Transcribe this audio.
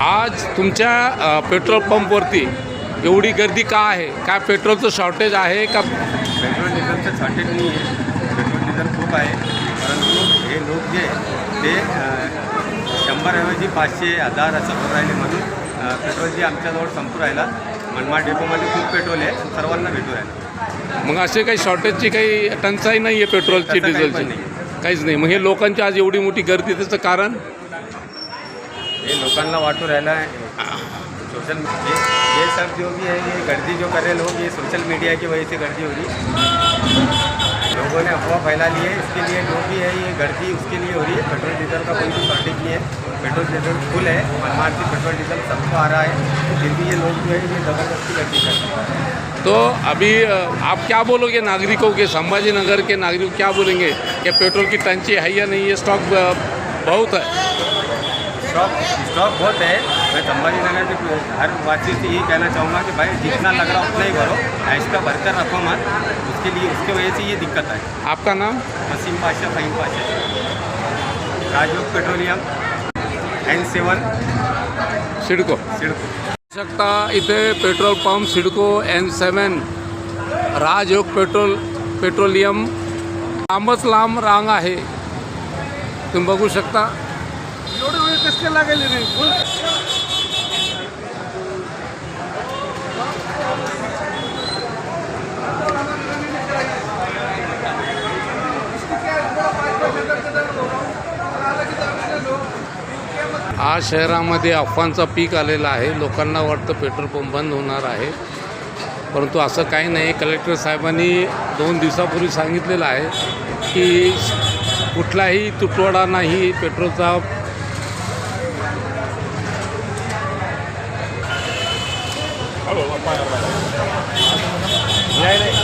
आज तुमच्या पेट्रोल पंपवरती एवढी गर्दी का आहे? काय पेट्रोलचं शॉर्टेज आहे का? पेट्रोल डिझेलचं शॉर्टेज नाही आहे. पेट्रोल डिझेल खूप आहे, परंतु हे लोक जे ते 100ऐवजी 500-1000 असं करून राहिले. म्हणून पेट्रोल जे आमच्याजवळ संपू राहिला. मनमाड डेपोमध्ये खूप पेट्रोल आहे, सर्वांना भेटू राहिलं. मग असे काही शॉर्टेजची काही टंचाई नाही आहे पेट्रोलची, तसं काही डिझेलची? पण नाही. काहीच नाही. मग हे लोकांची आज एवढी मोठी गर्दी, त्याचं कारण? ये लोकांना वाटू राहिला है सोशल ये सब जो भी है, ये गर्दी जो कर रहे लोग, ये सोशल मीडिया की वजह से गर्दी हो रही. लोगों ने अफवाह फैला ली है, इसके लिए जो भी है ये गर्दी उसके लिए हो रही है. पेट्रोल डीजल का कोई भी शॉर्टेज नहीं है. पेट्रोल डीजल फुल है. मनमाड से पेट्रोल डीजल सबको आ रहा है, फिर भी ये लोग जो है ये ज़बरदस्ती गर्दी कर रहे हैं. तो अभी आप क्या बोलोगे नागरिकों के, संभाजी नगर के नागरिक क्या बोलेंगे कि पेट्रोल की टंचाई है या नहीं? ये स्टॉक बहुत है. स्टॉक बहुत है. मैं संभाजी नगर के हर वासी से यही कहना चाहूँगा कि भाई जितना लग रहा उतना ही भरो, एक्स्ट्रा भरकर रखो मत. उसकी वजह से ये दिक्कत है. आपका नाम? वसीम पाशा, फ़हीम पाशा, राजयोग पेट्रोलियम, N7 सिडको. शकता इथे पेट्रोल पंप सिडको N7 राजयोग पेट्रोलियम लांबच लांब रांग आहे, तुम्ही बघू शकता. एवढे वेळ कसं लागेल रे? आज शहरामध्ये अफवांचा पीक आलेला आहे. लोकांना वाटतं पेट्रोल पंप बंद होणार आहे, परंतु असं काही नाही. कलेक्टर साहेबांनी 2 दिवसापूर्वी सांगितलेलं आहे की कुठलाही तुटवडा नाही पेट्रोलचा. नहीं